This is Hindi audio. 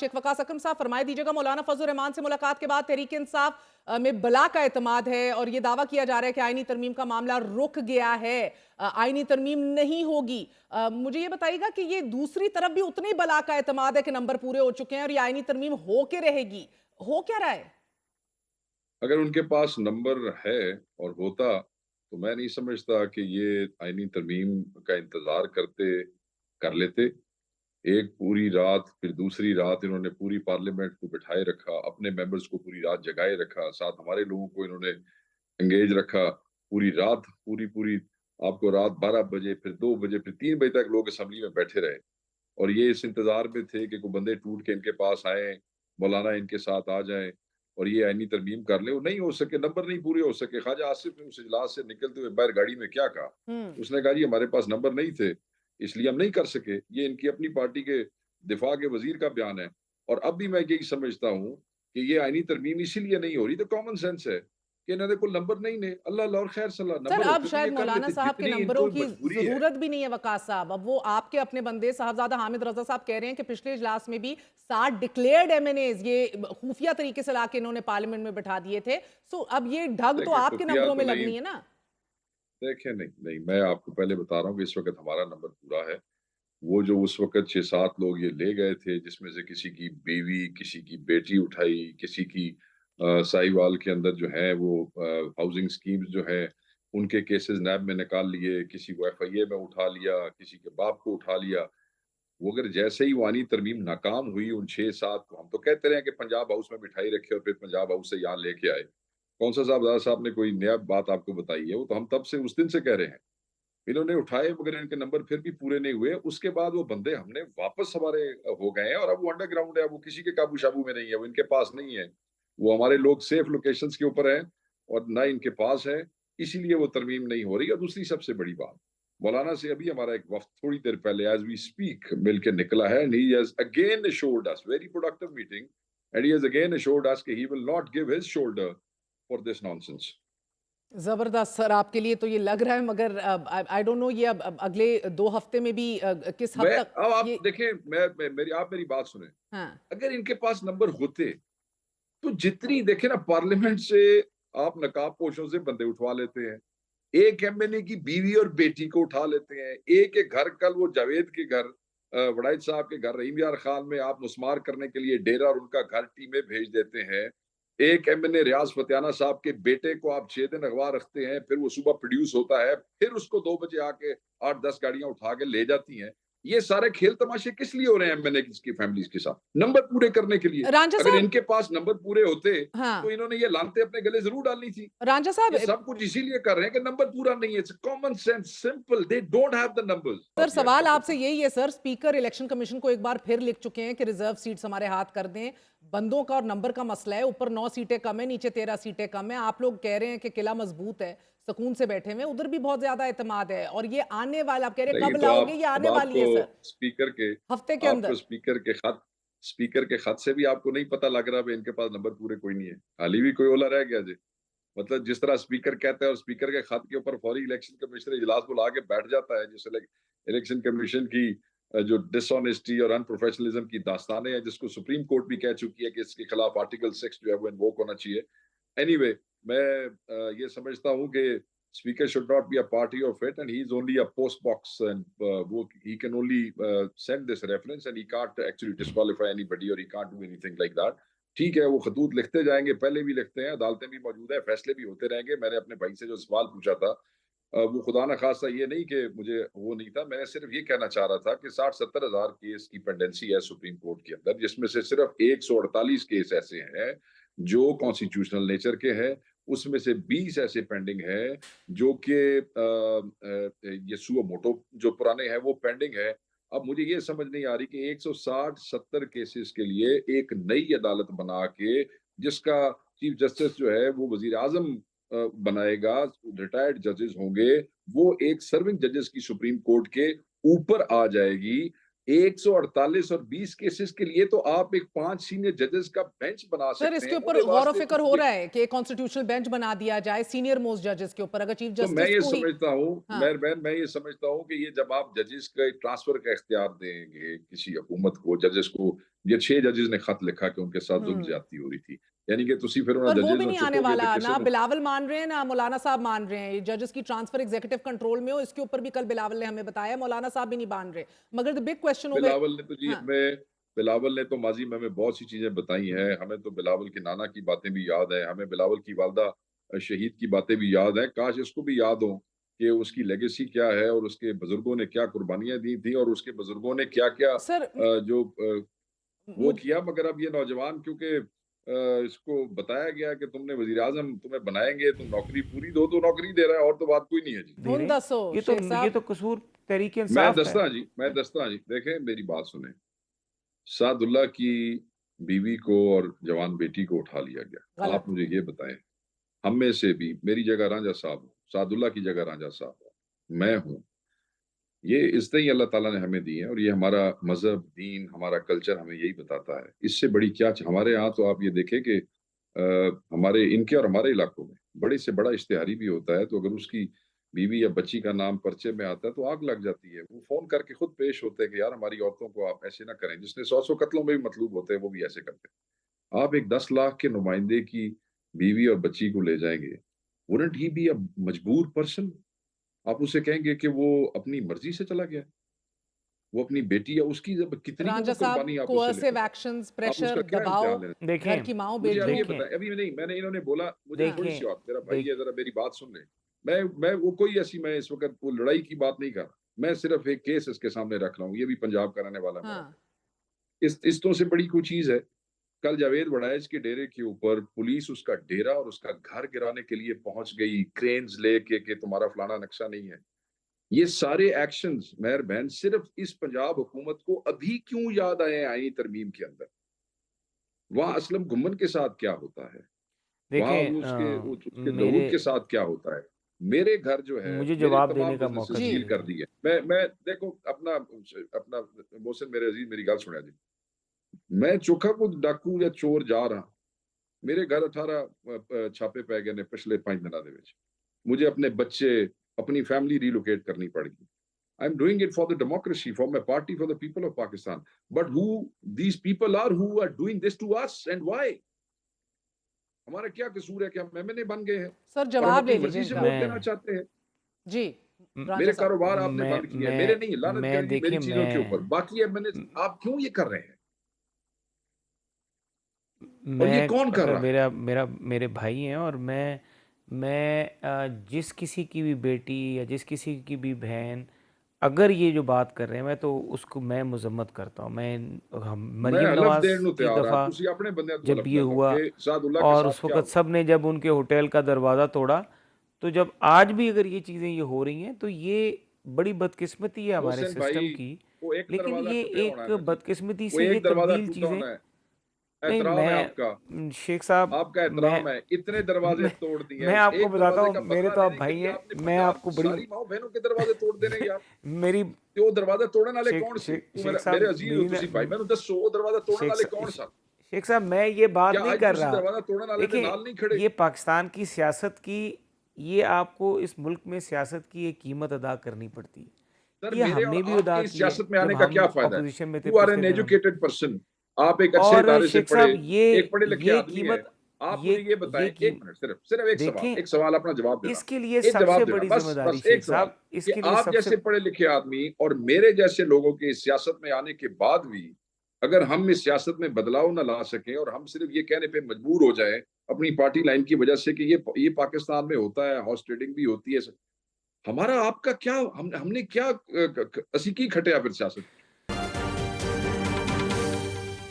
शेख वकास अकरम साहब फरमाए दीजिएगा, मौलाना फजल रहमान से मुलाकात के बाद तहरीक इंसाफ में बला का एतमाद है और ये दावा किया जा रहा है कि आईनी तरमीम का मामला रुक गया है, आईनी तरमीम नहीं होगी। मुझे ये बताइएगा कि ये दूसरी तरफ भी उतनी बला का एतमाद है कि नंबर पूरे हो चुके हैं और ये आईनी तरमीम हो के रहेगी, हो क्या रहा है? अगर उनके पास नंबर है और होता, तो मैं नहीं समझता कि ये आईनी तरमीम का इंतज़ार कर लेते। एक पूरी रात, फिर दूसरी रात इन्होंने पूरी पार्लियामेंट को बिठाए रखा, अपने मेंबर्स को पूरी रात जगाए रखा, साथ हमारे लोगों को इन्होंने एंगेज रखा। पूरी रात, पूरी-पूरी आपको रात 12 बजे, फिर 2 बजे, फिर 3 बजे तक लोग असेंबली में बैठे रहे और ये इस इंतज़ार में थे कि कोई बंदे टूट के इनके पास आएँ, मौलाना इनके साथ आ जाएँ और ये आईनी तरमीम कर ले। वो नहीं हो सके, नंबर नहीं पूरे हो सके। ख्वाजा आसिफ ने उस इजलास से निकलते हुए बाहर गाड़ी में क्या कहा? हम्म। उसने कहा जी हमारे पास नंबर नहीं थे, इसलिए हम नहीं कर सके। ये इनकी अपनी पार्टी के दिफा के वज़ीर का बयान है और अब भी मैं यही समझता हूँ कि ये आईनी तरमीम इसीलिए नहीं हो रही, तो कॉमन सेंस है कि इन्होंने कोई नंबर नहीं ने, अल्लाह अल्लाह और खैर सलाह, सर नंबर अब होते तो ये शायद कर मौलाना लेते, साहब के जितनी नंबरों इनको की मजबूरी है। जरूरत भी नहीं है वकास साहब, अब वो आपके अपने बंदे साहबजादा हामिद रजा साहब कह रहे हैं कि पिछले इजलास में भी 60 डिक्लेयर्ड एमएनएज ये खुफिया तरीके से लाके इन्होंने पार्लियामेंट में बैठा दिए थे। सो अब ये ढंग तो देखिए आपके खुफिया नंबरों तो में नहीं, लगनी है ना। देखिए नहीं, नहीं, मैं आपको पहले बता रहा हूँ कि इस वक़्त हमारा नंबर पूरा है। वो जो उस वक़्त 6-7 लोग ये ले गए थे, जिसमें से किसी की बीवी, किसी की बेटी उठाई, किसी की साहिवाल के अंदर जो है वो हाउसिंग स्कीम्स जो हैं, उनके केसेज़ नैब में निकाल लिए, किसी को एफआईए में उठा लिया, किसी के बाप को उठा लिया। वो अगर जैसे ही वानी तरमीम नाकाम हुई उन 6-7 को, हम तो कहते रहे हैं कि पंजाब हाउस में बिठाई रखे और फिर पंजाब हाउस से यहाँ लेके आए। कौन सा साहबज़ादा साहब ने कोई नया बात आपको बताई है? वो तो हम तब से उस दिन से कह रहे हैं। इन्होंने उठाए मगर इनके नंबर फिर भी पूरे नहीं हुए। उसके बाद वो बंदे हमने वापस हमारे हो गए हैं और अब वो अंडरग्राउंड है, अब वो किसी के काबू-शाबू में नहीं है, वो इनके पास नहीं है। वो हमारे लोग सेफ लोकेशंस के ऊपर हैं और ना इनके पास है, इसीलिए वो तरमीम नहीं हो रही। और दूसरी सबसे बड़ी बात, मौलाना से अभी हमारा एक वफ़्द थोड़ी देर पहले एज़ वी स्पीक मिल के निकला है and he has again assured us, very productive meeting, and he has again assured us कि he will not give his shoulder for this nonsense. जबरदस्त सर, आपके लिए तो ये लग रहा है, मगर आई डोंट नो ये अब अगले 2 हफ्ते में भी किस हद मैं तक अब आप ये। देखें, मेरी बात सुनें। हाँ। अगर इनके पास नंबर होते, तो जितनी देखे ना पार्लियामेंट से आप नकाबपोशों से बंदे उठवा लेते हैं। एक एमएनए की बीवी और बेटी को उठा लेते हैं। एक एक घर, कल वो जावेद के घर, वड़ाइच साहब के घर रहीम यार खान में आप मुस्मार करने के लिए डेरा और उनका घर टीमें भेज देते हैं। एक एमएनए रियाज फतियाना साहब के बेटे को आप 6 दिन अगवा रखते हैं, फिर वो सुबह प्रोड्यूस होता है, फिर उसको 2 बजे आके 8-10 गाड़ियां उठा के ले जाती हैं। ये सारे खेल तमाशे किस लिए हो रहे हैं एमएनए की फैमिलीज के साथ? नंबर पूरे करने के लिए। रांझा अगर साहब। इनके पास नंबर पूरे होते, हाँ। तो इन्होंने ये लानतें अपने गले ज़रूर डालनी थी। रांझा साहब, ये सब कुछ इसीलिए कर रहे हैं कि नंबर पूरा नहीं है। It's common sense, simple, they don't have the numbers sir of सवाल द आपसे यही है सर, स्पीकर इलेक्शन कमीशन को एक बार फिर लिख चुके हैं कि रिजर्व सीट्स हमारे हाथ कर दें। बंदों का और नंबर का मसला है, ऊपर 9 सीटें कम है, नीचे 13 सीटें कम है। आप लोग कह रहे हैं कि किला मजबूत है, सुकून से बैठे हुए हैं, उधर भी बहुत ज्यादा एतमाद है और ये आने वाला, आप कह रहे हैं नहीं, कब तो लाओगे, आप ये अब आने वाली है सर, स्पीकर के हफ्ते के आपको अंदर। स्पीकर के खत से भी आपको नहीं पता लग रहा है इनके पास नंबर पूरे कोई नहीं है। हाली भी कोई ओला रह गया जी। मतलब जिस तरह स्पीकर कहता है और स्पीकर के खत के ऊपर फौरी इलेक्शन कमिश्नर इजलास बुला के बैठ जाता है, जिस इलेक्शन कमीशन की जो डिसऑनेस्टी और अनप्रोफेशनलिज्म की दास्तानें हैं, जिसको सुप्रीम कोर्ट भी कह चुकी है कि इसके खिलाफ आर्टिकल 6 जो है वो इन्वोक होना चाहिए। एनीवे, मैं ये समझता हूँ कि speaker should not be a party of it and he is only a post box and वो he can only send this reference and he can't actually disqualify anybody और he can't do anything like that. ठीक है, वो खतूत लिखते जाएंगे, पहले भी लिखते हैं, अदालतें भी मौजूद है, फैसले भी होते रहेंगे। मैंने अपने भाई से जो सवाल पूछा था, वो खुदा न खास्ता ये नहीं कि मुझे वो नहीं था, मैंने सिर्फ ये कहना चाह रहा था कि 60-70 हजार केस की पेंडेंसी है सुप्रीम कोर्ट के अंदर, जिसमें से सिर्फ 148 केस ऐसे हैं जो कॉन्स्टिट्यूशनल नेचर के हैं। उसमें से 20 ऐसे पेंडिंग है जो कि ये सुओ मोटो जो पुराने हैं वो पेंडिंग है। अब मुझे ये समझ नहीं आ रही कि 160-70 केसेस के लिए एक नई अदालत बना के, जिसका चीफ जस्टिस जो है वो वजीर आजम बनाएगा, रिटायर्ड जजेस होंगे, वो एक सर्विंग जजेस की सुप्रीम कोर्ट के ऊपर आ जाएगी। 148 और 20 केसेस के लिए तो आप एक 5 सीनियर जजेस का बेंच बना सर सकते हैं। इसके ऊपर उन्हें गौर व वास्ते फिक्र कुछ हो रहा है कि कॉन्स्टिट्यूशनल बेंच बना दिया जाए सीनियर मोस्ट जजेस के ऊपर, अगर चीफ तो मैं जस्टिस ये को ही। समझता हूँ, हाँ। मैं ये समझता हूँ कि ये जब आप जजेस के ट्रांसफर का इख्तियार देंगे किसी हुकूमत को, जजेस को ये 6 जजेस ने खत लिखा कि उनके साथ जुल्म ज्यादती हो रही थी, यानी कि तुसी फिर उन्होंने पर वो जजेस भी ਨੂੰ नहीं आने चुकोगे वाला तो ना, किसे ਨੂੰ बिलावल मान रहे हैं ना मौलाना साहब मान रहे हैं। जजेस की ट्रांसफर एग्जीक्यूटिव कंट्रोल में हो, इसके ऊपर भी कल बिलावल ने हमें बताया, मौलाना साहब भी नहीं मान रहे। मगर the big question over, Bilawal ने तो जी हाँ हमें बिलावल ने तो माजी में हमें बहुत सी चीजें बताई हैं। हमें तो बिलावल के नाना की बातें भी याद है, हमें बिलावल की वालदा शहीद की बातें भी याद हैं। काश इसको भी याद हो कि उसकी लेगेसी क्या है और उसके बुजुर्गों ने क्या कुर्बानियां दी थी और उसके बुजुर्गों ने क्या क्या सर जो वो मुझ किया। मगर अब ये नौजवान क्योंकि इसको बताया गया कि तुमने वजीर आजम तुम्हें बनाएंगे, तुम नौकरी पूरी दो, तो नौकरी दे रहा है, और तो बात कोई नहीं है जी। दे हुन रहे हैं। दसो ये तो शेख ये साहब। तो कसूर तहरीक मैं इंसाफ का है। दस्ता जी, मैं दस्ता जी, देखें मेरी बात सुने। सादुल्ला की बीवी को और जवान बेटी को उठा लिया गया। गलत। आप मुझे ये बताएं, हम में से भी, मेरी जगह रांझा साहब हो, सादुल्ला की जगह रांझा साहब हो, मैं हूं, ये इज्जतें ही अल्लाह ताला ने हमें दी हैं और ये हमारा मजहब, दीन, हमारा कल्चर हमें यही बताता है। इससे बड़ी क्या हमारे यहाँ तो आप ये देखें कि हमारे इनके और हमारे इलाकों में बड़े से बड़ा इश्तिहारी भी होता है, तो अगर उसकी बीवी या बच्ची का नाम पर्चे में आता है तो आग लग जाती है। वो फोन करके खुद पेश होते हैं कि यार हमारी औरतों को आप ऐसे ना करें, जिसने 100 कत्लों में भी मतलूब होते हैं वो भी ऐसे करते हैं। आप एक 10 लाख के नुमाइंदे की बीवी और बच्ची को ले जाएंगे, वुडंट ही बी अ मजबूर पर्सन? आप उसे कहेंगे कि वो अपनी मर्जी से चला गया, वो अपनी बेटी या उसकी जब कितनी को वो रांझा साहब, कुर्बानी आप उससे कोअर्सिव लेते हैं, एक्शंस, आप उसका प्रेशर, क्या दबाव, इम्तिहान लेते घर देखें की माओ हैं? मुझे आप ये बेटियों। देखें बताएं, अभी नहीं, मैंने इन्होंने बोला, मुझे थोड़ी सी देखें बात, मेरा भाई है, देख जरा मेरी बात सुन ले। मैं वो कोई ऐसी, मैं इस वक्त वो लड़ाई की बात नहीं कर रहा, मैं सिर्फ एक केस इसके सामने रख रहा हूँ। ये भी पंजाब का रहने वाला मेरा हाँ भाई। इस तो से बड़ी कोई चीज है। कल जावेद वड़ाइच के डेरे के ऊपर पुलिस उसका डेरा और उसका घर गिराने के लिए पहुंच गई, क्रेन्स लेके कि तुम्हारा फलाना नक्शा नहीं है। ये सारे एक्शंस मेहर बहन सिर्फ इस पंजाब हुकूमत को अभी क्यों याद आए आईनी तरमीम के अंदर? वहां असलम गुम्मन के साथ क्या होता है, वहां देखें उसके मेरे दाऊद के साथ क्या होता है। मेरे घर जो है, मुझे मेरे जवाब देने तमाम का बिजनेसेस मौका जी सील दीजिए। कर दिए। मैं देखो अपना अपना मोहसिन मेरे अजीज मेरी गल सुनिया जी। मैं चोखा को डाकू या चोर जा रहा, मेरे घर 18 छापे पै गए ने पिछले 5 दिनों ਦੇ ਵਿੱਚ। मुझे अपने बच्चे, अपनी फैमिली रिलोकेट करनी पड़ेगी। I'm doing it for the democracy, for my party, for the people of Pakistan. But who these people are who are doing this to us and why? हमारा क्या कसूर है कि हम एमएनए बन गए हैं सर, और हम जवाब ले अपनी लीजिए मर्जी से इनका। वोट देना मैं चाहते हैं? जी रांझा मेरे साहब। कारोबार आपने बंद किए हैं, मेरे नहीं, लानत मैं करें जी मेरी देखिए चीजों के ऊपर। मैं बाकी एमएनए आप क्यों ये कर रहे हैं और ये मैं कौन कर अगर रहा है? मेरे भाई हैं और मैं जिस किसी की भी बेटी या जिस किसी की भी बहन अगर ये जो बात कर रहे हैं मैं तो उसको मैं मजम्मत करता हूँ। मैं मरीम हलफ नवाज देने ਨੂੰ जिस ਤਿਆਰ ਆ, दफ़ा ਤੁਸੀਂ ਆਪਣੇ ਬੰਦਿਆਂ ਤੋਂ जब ਹਲਫ ये ਲੈ ਲਓ हुआ कि सादुल्ला के और साथ उस क्या वक़्त हुआ। सब ने जब उनके होटल का दरवाज़ा तोड़ा, तो जब आज भी अगर ये चीज़ें ये हो रही हैं तो ये बड़ी बदकिस्मती है हमारे मोहसिन भाई, सिस्टम की। वो एक लेकिन दरवाजा ये टूटा होना एक है ना जी, बदकिस्मती वो से ये एक दरवाजा तब्दील टूटा चीज़ें होना है। नहीं। एहतराम है आपका, शेख साहब आपका मैं एहतराम है। इतने दरवाजे मैं तोड़ दिए हैं, मैं उस आपको एक बताता दरवाजे हूँ, का मेरे बदला तो आप लेने के भाई लिए हैं, आपने मैं पंजाब आपको की बड़ी सारी माओ बहनों के दरवाजे तोड़ देने यार। मेरी ਤੇ ਉਹ ਦਰਵਾਜ਼ਾ ਤੋੜਨ ਵਾਲੇ शेख ਕੌਣ ਸੀ? शेख ਤੂੰ शेख ਮੇਰੇ साहब ਅਜ਼ੀਜ਼ ਹੋ ਤੁਸੀਂ ਭਾਈ, ਮੈਨੂੰ ਦੱਸੋ ਉਹ ਦਰਵਾਜ਼ਾ ਤੋੜਨ ਵਾਲੇ ਕੌਣ ਸਨ? शेख साहब मैं ये बात क्या नहीं ਅੱਜ कर ਤੁਸੀਂ रहा। ਦਰਵਾਜ਼ਾ ਤੋੜਨ ਵਾਲੇ ਦੇ ਨਾਲ नहीं देखिए खड़े? ये पाकिस्तान की सियासत की, ये आपको इस मुल्क में सियासत की एक कीमत अदा करनी पड़ती सर है। ये मेरे और हमने भी अदा आपके इस की है सियासत में आने जब का हम क्या फायदा है? अपोजिशन में थे यू आर एन पिछले दिनों में। एजुकेटेड पर्सन, आप एक अच्छे और इदारे से शेख पढ़े, साहब एक पढ़े लिखे ये आदमी है। कीमत आप ये मुझे ये बताएं, ये की एक मिनट, सिर्फ सिर्फ देखें एक सवाल अपना जवाब देना, इसके लिए एक सबसे जवाब देना, बड़ी बस जिम्मेदारी बस एक शेख सवाल, साहब, कि इसके लिए आप सबसे जैसे पढ़े लिखे आदमी और मेरे जैसे लोगों के इस सियासत में आने के बाद भी अगर हम इस सियासत में बदलाव न ला सकें और हम सिर्फ ये कहने पे मजबूर हो जाएं अपनी पार्टी लाइन की वजह से कि ये पाकिस्तान में होता है, हॉर्स ट्रेडिंग भी होती है, हमारा आपका क्या, हमने क्या असी की खटिया फिर सियासत?